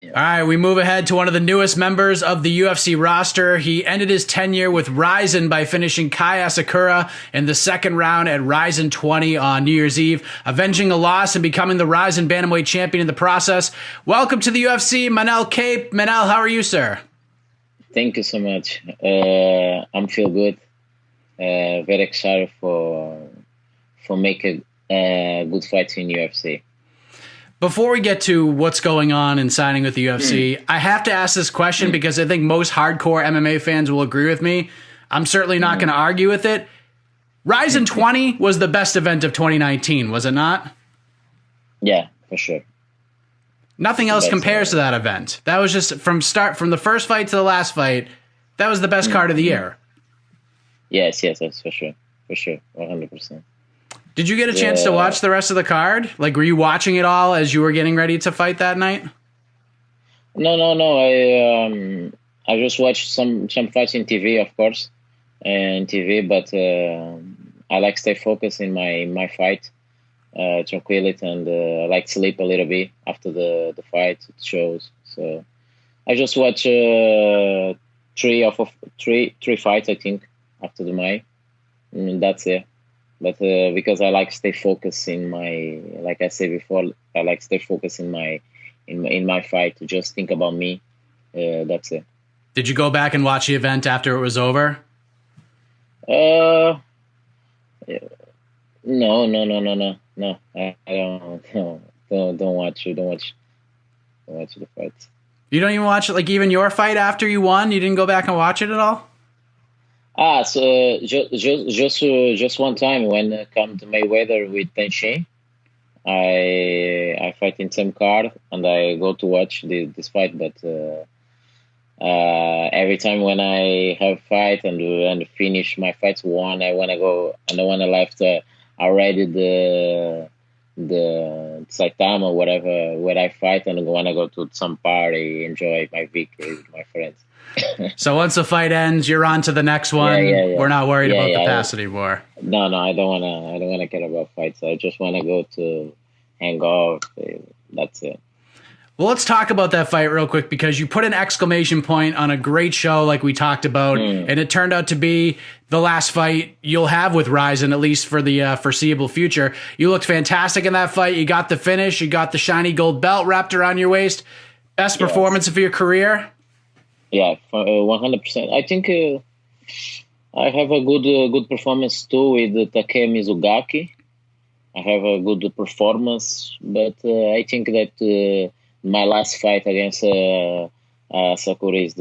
All right, we move ahead to one of the newest members of the UFC roster. He ended his tenure with Rizin by finishing Kai Asakura in the second round at Rizin 20 on New Year's Eve, avenging a loss and becoming the Rizin Bantamweight champion in the process. Welcome to the UFC, Manel Kape. Manel, how are you, sir? Thank you so much. I'm feel good. Very excited for making good fights in UFC. Before we get to what's going on and signing with the UFC, I have to ask this question because I think most hardcore MMA fans will agree with me. I'm certainly not going to argue with it. Rizin 20 was the best event of 2019, was it not? Yeah, for sure. Nothing else compares to that event. That was just from the first fight to the last fight. That was the best card of the year. Yes, that's for sure, 100%. Did you get a chance to watch the rest of the card? Like, were you watching it all as you were getting ready to fight that night? No. I just watched some fights in TV, of course, but I like stay focused in my fight, tranquility, and I like sleep a little bit after the fight. It shows. So I just watch three fights, I think, after the May, and that's it. But because I like stay focused in my, like I said before, I like stay focused in my fight to just think about me. That's it. Did you go back and watch the event after it was over? No. I don't watch the fights. You don't even watch it, like even your fight after you won? You didn't go back and watch it at all? So just one time when it come to Mayweather with Tenshin, I fight in same card and I go to watch this fight. But every time when I have fight and finish my fights one, I wanna go and I wanna left already the Saitama or whatever where I fight and I wanna go to some party, enjoy my victory with my friends. So once the fight ends, you're on to the next one. Yeah. We're not worried about the past anymore. No, I don't wanna care about fights. I just wanna go to hang out. That's it. Well, let's talk about that fight real quick because you put an exclamation point on a great show like we talked about, and it turned out to be the last fight you'll have with Rizin, at least for the foreseeable future. You looked fantastic in that fight. You got the finish. You got the shiny gold belt wrapped around your waist. Best performance of your career? Yeah, 100%. I think I have a good performance too with Takeo Mizugaki. I have a good performance, but I think that my last fight against Sakura is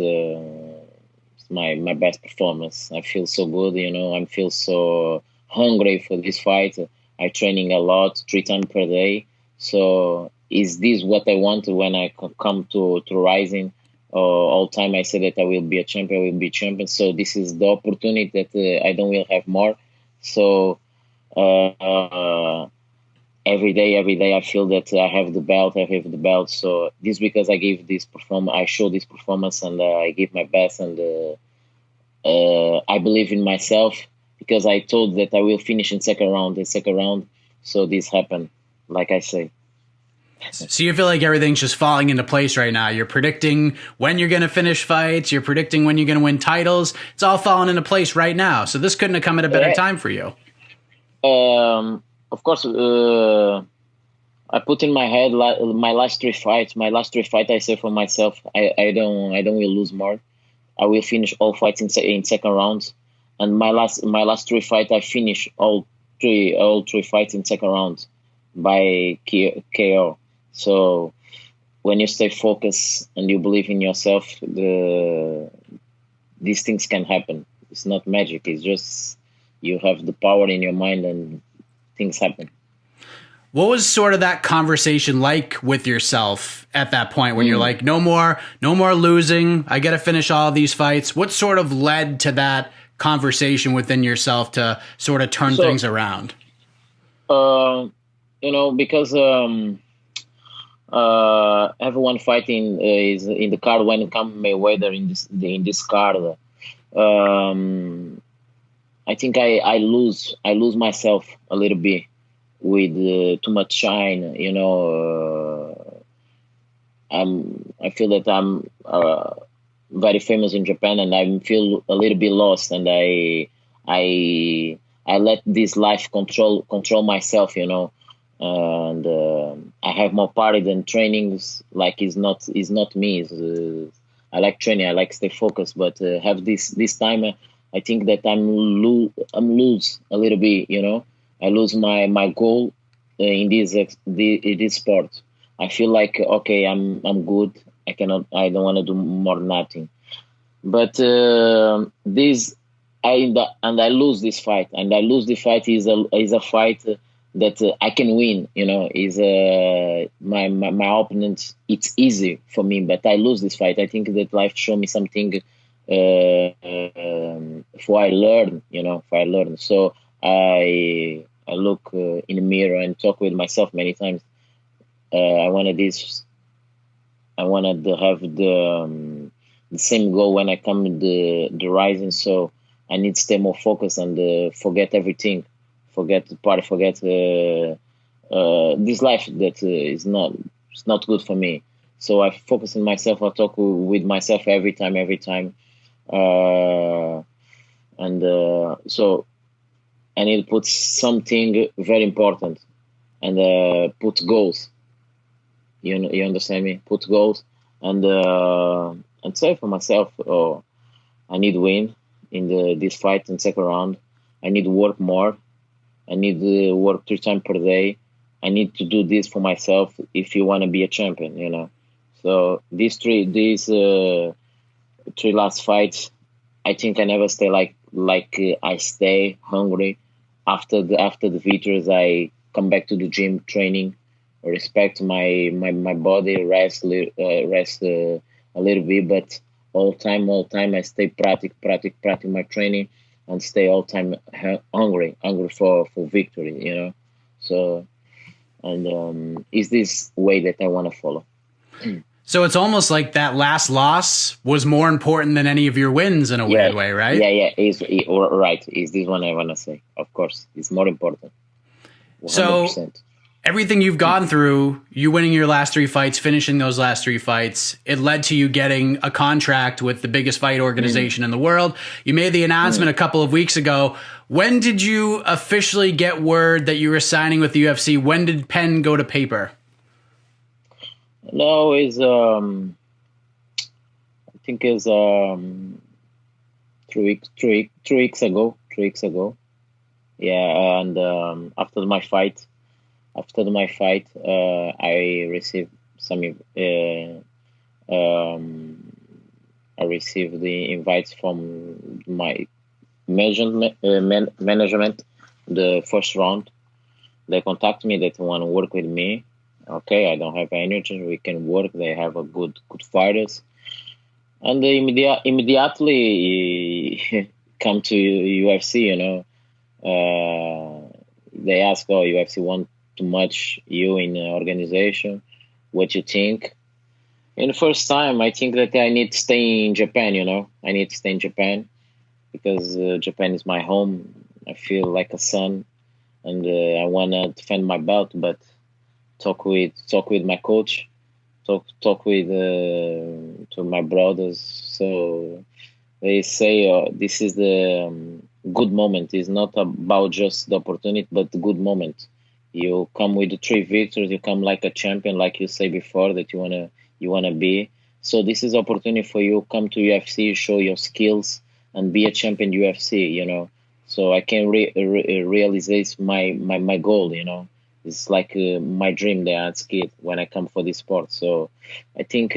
my best performance. I feel so good, I feel so hungry for this fight. I'm training a lot, 3 times per day. So is this what I want when I come to Rizin? All time I say that I will be a champion, I will be champion. So this is the opportunity that I don't will have more. So every day I feel that I have the belt. So this because I give this performance, I show this performance, and I give my best, and I believe in myself because I told that I will finish in second round. So this happened, like I say. So you feel like everything's just falling into place right now. You're predicting when you're going to finish fights. You're predicting when you're going to win titles. It's all falling into place right now. So this couldn't have come at a better time for you. Of course, I put in my head my last three fights. I say for myself, I don't will lose more. I will finish all fights in second rounds. And my last three fights, I finish all three fights in second round by KO. So when you stay focused and you believe in yourself, these things can happen. It's not magic. It's just you have the power in your mind and things happen. What was sort of that conversation like with yourself at that point when you're like, no more losing. I got to finish all of these fights. What sort of led to that conversation within yourself to sort of turn things around? Because everyone fighting is in the card when it comes Mayweather in this card. I think I lose myself a little bit with too much shine. I feel that I'm very famous in Japan, and I feel a little bit lost, and I let this life control myself, you know, and I have more party than trainings. Like is not me. I like training. I like stay focused, but have this time. I think that I'm lose a little bit. You know, I lose my goal in this sport. I feel like okay, I'm good. I cannot. I don't want to do more nothing. But this, I lose this fight, and I lose the fight is a fight that I can win. You know, is my opponent. It's easy for me, but I lose this fight. I think that life showed me something. For I learn, you know, for I learn. So I look in the mirror and talk with myself many times. I wanted this. I wanted to have the same goal when I come to the rising. So I need to stay more focused and forget everything, forget the party, forget this life that is not it's not good for me. So I focus on myself. I talk with myself every time, and so I need to put something very important and put goals. You understand me? Put goals and say for myself, oh, I need to win in this fight in second round. I need to work more. I need to work 3 times per day. I need to do this for myself if you want to be a champion, you know. So these three last fights, I think I never stay like I stay hungry after the victories. I come back to the gym training, respect my body, rest a little bit, but all time I stay practice my training and stay all time hungry for victory, you know. So and is this way that I want to follow. So it's almost like that last loss was more important than any of your wins in a weird way, right? Yeah. Right. Is this one I want to say? Of course, it's more important. 100%. So everything you've gone through, you winning your last 3 fights, finishing those last 3 fights, it led to you getting a contract with the biggest fight organization in the world. You made the announcement a couple of weeks ago. When did you officially get word that you were signing with the UFC? When did pen go to paper? No, I think it's 3 weeks ago. 3 weeks ago. Yeah, and after my fight, I received I received the invites from my management. The first round, they contact me. They want to work with me. Okay, I don't have energy. We can work. They have a good fighters, and they immediately come to UFC. You know, they ask, "Oh, UFC want too much you in the organization? What you think?" In the first time, I think that I need to stay in Japan. You know, I need to stay in Japan because Japan is my home. I feel like a son, and I wanna defend my belt, but talk with my coach, talk with to my brothers. So they say this is the good moment. It's not about just the opportunity, but the good moment. You come with the 3 victories. You come like a champion, like you say before that you wanna be. So this is opportunity for you. Come to UFC, show your skills, and be a champion UFC. You know. So I can realize my goal. You know. It's like my dream that I had kid when I come for this sport. So I think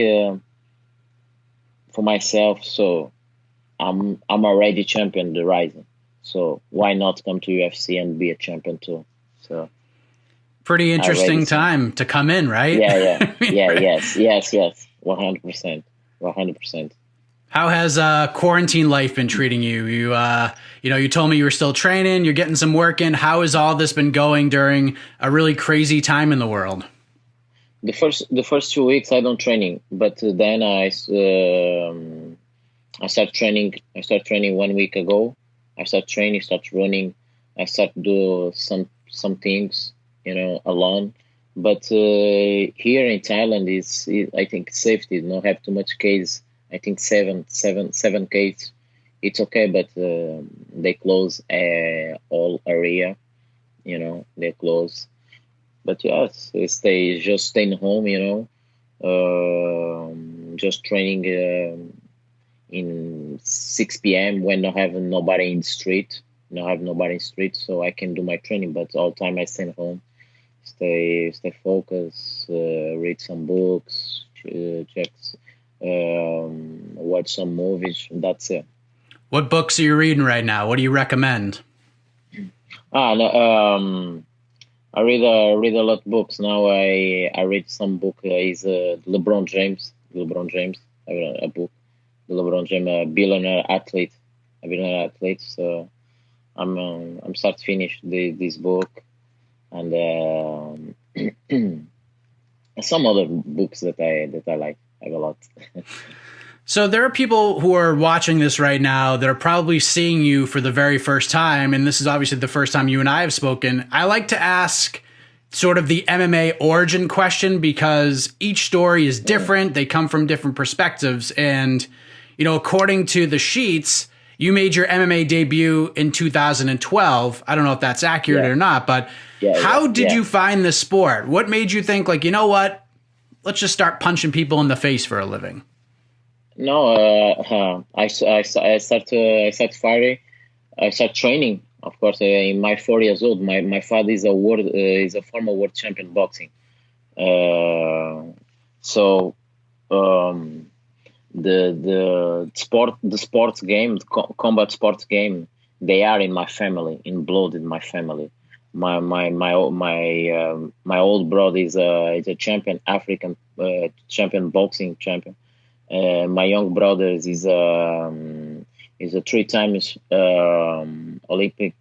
for myself, so I'm already champion the rising. So why not come to UFC and be a champion too? So pretty interesting time to come in, right? Yeah. Yes. 100%. 100%. How has quarantine life been treating you? You told me you were still training. You're getting some work in. How has all this been going during a really crazy time in the world? The first 2 weeks I don't training, but then I start training. I start training 1 week ago. I start training, start running. I start do some things, alone. But here in Thailand, I think safety. Not have too much case. I think seven case. It's okay, but they close all area. They close. But yes, just staying home. Just training in 6 p.m. when I have nobody in the street. So I can do my training. But all time I stay home, stay focused, read some books, check, watch some movies. That's it. What books are you reading right now? What do you recommend? No, I read a lot of books now. I read some book. Is LeBron James. I read a book. LeBron James, a billionaire athlete. So I'm start to finish this book, and some other books that I like. I have a lot. So there are people who are watching this right now that are probably seeing you for the very first time, and this is obviously the first time you and I have spoken. I like to ask sort of the MMA origin question because each story is different. They come from different perspectives, and according to the sheets, you made your MMA debut in 2012. I don't know if that's accurate or not, but how did you find this sport? What made you think, like, you know what? Let's just start punching people in the face for a living. No, I start fighting. I start training. Of course, in my 4 years old, my father is a former world champion boxing. So the sports game, the combat sports game, they are in my family, in blood in my family. My old brother is a champion, African champion, boxing champion. My young brother is a 3 times Olympic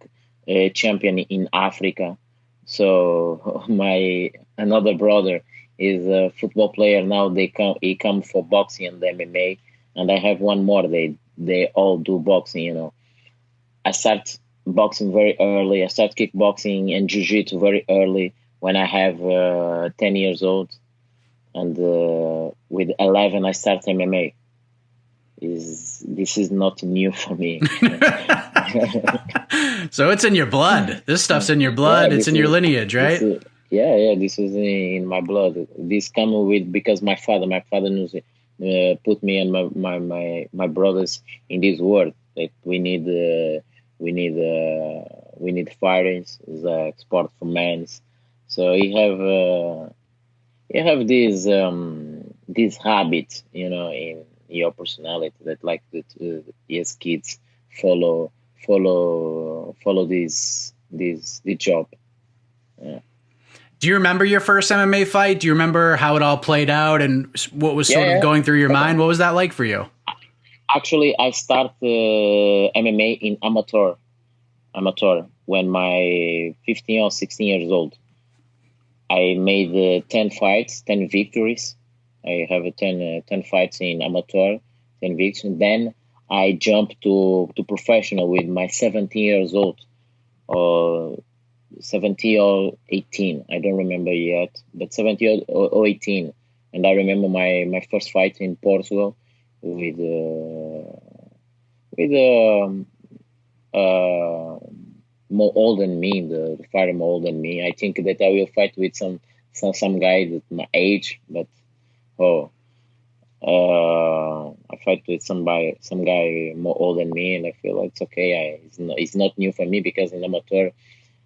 champion in Africa. So my another brother is a football player now. He come for boxing and MMA, and I have one more. They all do boxing. I start boxing very early. I start kickboxing and jiu-jitsu very early when I have 10 years old. And with 11, I start MMA. This is not new for me. So it's in your blood. This stuff's in your blood. It's in your lineage, right? This is in my blood. This come with because my father knows it, put me and my brothers in this world. That we need fighting. It's a sport for men. So you have this habit, in your personality that like that yes, kids follow this job. Yeah. Do you remember your first MMA fight? Do you remember how it all played out and what was sort of going through your mind? What was that like for you? Actually, I started MMA in amateur when my 15 or 16 years old. I made 10 fights, 10 victories. I have 10 fights in amateur, 10 victories. Then I jumped to professional with my 17 years old, or 17 or 18. I don't remember yet, but 17 or 18. And I remember my first fight in Portugal with more old than me, the fighter more old than me. I think that I will fight with some guy that my age, but I fight with some guy more old than me, and I feel like it's okay. It's not new for me because in amateur,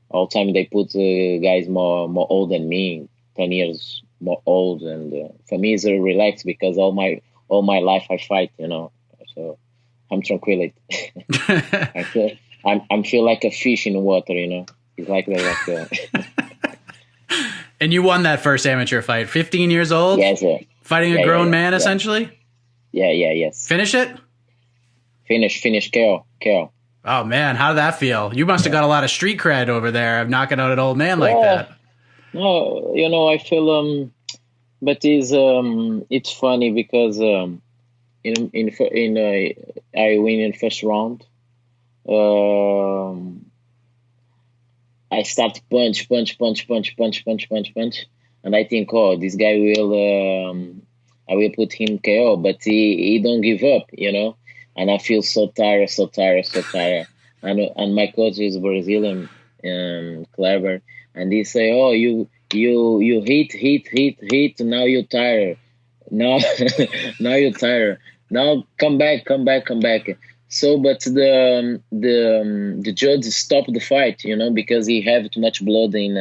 all time they put guys more old than me, 10 years more old, and for me it's relaxed because all my life I fight, so I'm tranquil. I feel like a fish in the water, It's like that. And you won that first amateur fight, 15 years old? Yes, sir. Fighting a grown man, essentially? Yes. Finish it? Finish, KO. Oh, man, how did that feel? You must have got a lot of street cred over there of knocking out an old man like that. No, I feel, but it's funny because I win in first round. I start punch. and I think, oh, this guy will, I will put him KO, but he don't give up, and I feel so tired, so tired, so tired. And my coach is Brazilian, clever, and he say, oh, you hit, now you're tired, now now you're tired, now come back, come back, come back. So, but the judge stopped the fight, because he have too much blood in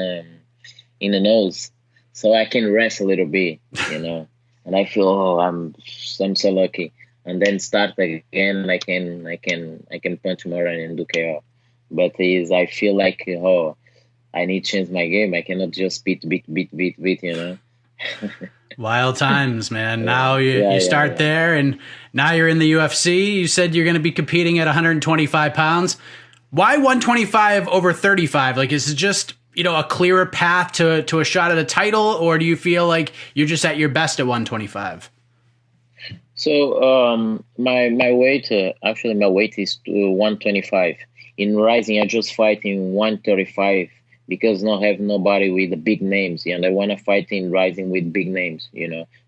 the nose, so I can rest a little bit, and I feel, oh, I'm so lucky, and then start again. I can punch more and do KO, but I feel like, oh, I need to change my game. I cannot just beat. Wild times, man. Now you start Yeah. there, and now you're in the UFC. You said you're going to be competing at 125 pounds. Why 125 over 35? Like, is it just, a clearer path to a shot at a title, or do you feel like you're just at your best at 125? So my weight, actually my weight is 125. In Rising, I just fight in 135 because not have nobody with the big names, and I want to fight in Rising with big names,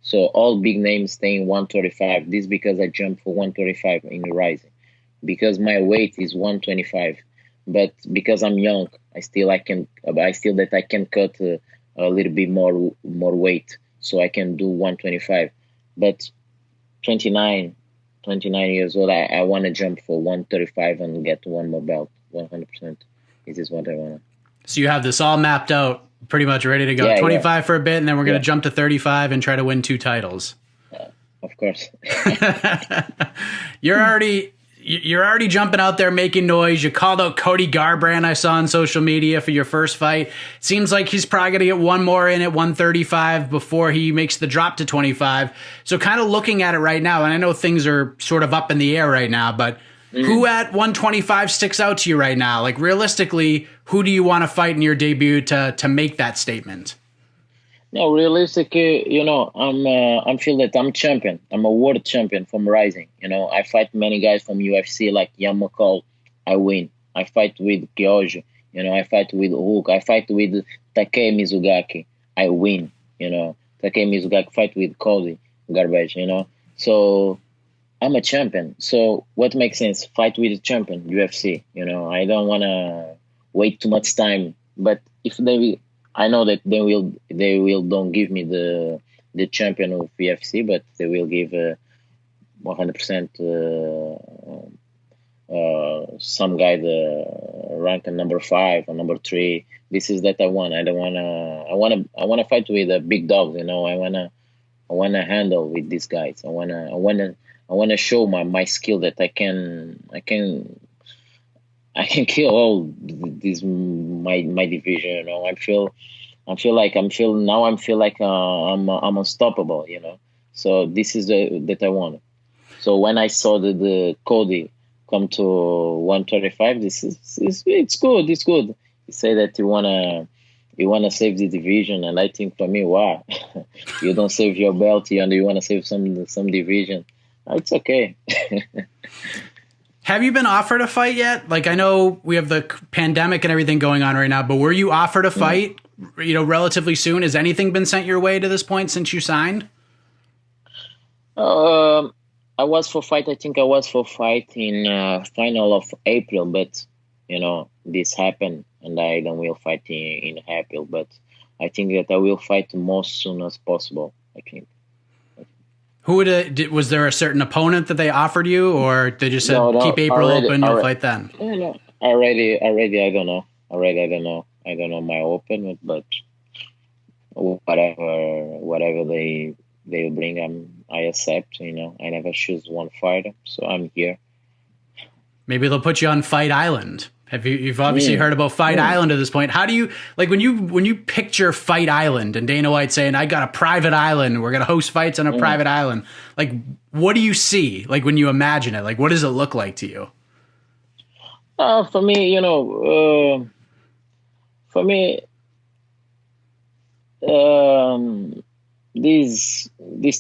So all big names stay in 135. This because I jumped for 135 in Rising, because my weight is 125. But because I'm young, I still that I can cut a little bit more weight, so I can do 125. But 29, 29 years old, I want to jump for 135 and get one more belt, 100%. This is what I want. So you have this all mapped out, pretty much ready to go. Yeah, 25 for a bit, and then we're going to jump to 35 and try to win 2 titles. Of course. You're already jumping out there making noise. You called out Cody Garbrandt, I saw on social media, for your first fight. Seems like he's probably going to get one more in at 135 before he makes the drop to 25. So kind of looking at it right now, and I know things are sort of up in the air right now, but who at 125 sticks out to you right now? Like, realistically, who do you want to fight in your debut to make that statement? No, realistically, I'm feel that I'm champion. I'm a world champion from Rising. I fight many guys from UFC like Ian McCall. I win. I fight with Kyoji. I fight with Hook. I fight with Takei Mizugaki. I win. Takei Mizugaki fight with Cody Garbage. So I'm a champion. So what makes sense? Fight with a champion, UFC. I don't want to wait too much time. But if I know that they will don't give me the champion of UFC, but they will give 100% some guy the rank number 5 or number 3. This is that I want. I don't wanna. I wanna fight with the big dogs. I wanna handle with these guys. I wanna show my skill that I can kill all these my division. I feel like I'm unstoppable. So this is that I want. So when I saw the Cody come to 125, it's good. It's good. You say that you wanna save the division, and I think for me, wow, you don't save your belt and you wanna save some division. It's okay. Have you been offered a fight yet? Like, I know we have the pandemic and everything going on right now, but were you offered a fight, relatively soon? Has anything been sent your way to this point since you signed? I was for fight. I think I was for fight in final of April, but this happened, and I don't will fight in April. But I think that I will fight most soon as possible. I think. Who was there a certain opponent that they offered you, or they just said keep April open, you'll fight then? No. Already, I don't know. I don't know my opponent, but whatever they bring, I accept. I never choose one fighter, so I'm here. Maybe they'll put you on Fight Island. You've obviously heard about Fight Island at this point. How do you, like, when you picture Fight Island and Dana White saying, I got a private island, we're going to host fights on a private island, like, what do you see? Like, when you imagine it, like, what does it look like to you? For me, these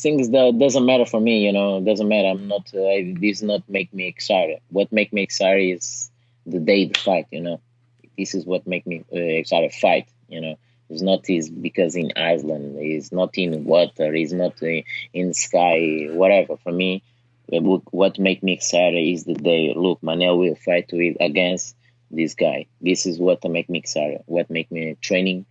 things that doesn't matter for me. Doesn't matter. I'm not. This not make me excited. What make me excited is the day the fight. This is what make me excited. Fight. It's not is because in Iceland. It's not in water. It's not in sky. Whatever. For me, what make me excited is the day. Look, Manel will fight with against this guy. This is what make me excited. What make me training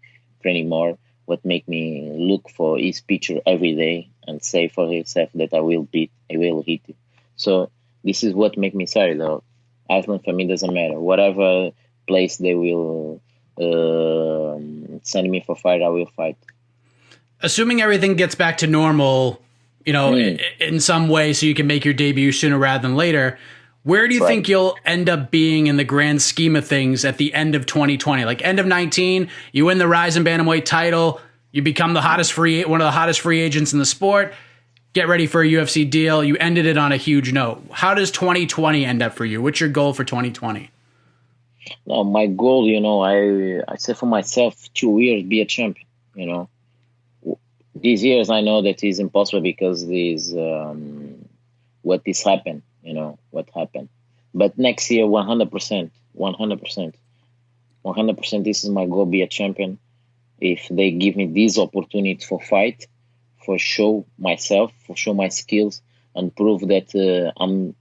more. What make me look for his picture every day and say for himself that I will hit it. So this is what make me excited. Though Iceland for me doesn't matter. Whatever place they will send me for fight, I will fight. Assuming everything gets back to normal, in some way, so you can make your debut sooner rather than later. Where do you think you'll end up being in the grand scheme of things at the end of 2020? Like end of 19, you win the Rise and Bantamweight title, you become one of the hottest free agents in the sport. Get ready for a UFC deal. You ended it on a huge note. How does 2020 end up for you? What's your goal for 2020? No, my goal, I set for myself 2 years be a champion. These years I know that is impossible because what happened. But next year, 100%, 100%. This is my goal: be a champion. If they give me this opportunity for fight, for show myself, for show my skills, and prove that I'm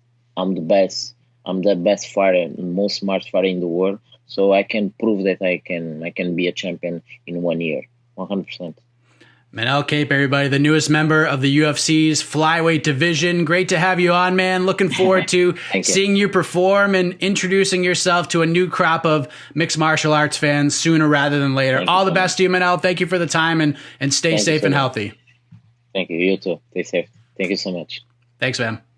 the best. I'm the best fighter, most smart fighter in the world. So I can prove that I can be a champion in 1 year, 100%. Manel Kape, everybody, the newest member of the UFC's Flyweight division. Great to have you on, man. Looking forward to seeing you perform and introducing yourself to a new crop of mixed martial arts fans sooner rather than later. All the best to you, Manel. Thank you for the time, and stay safe and healthy. Thank you. You too. Stay safe. Thank you so much. Thanks, man.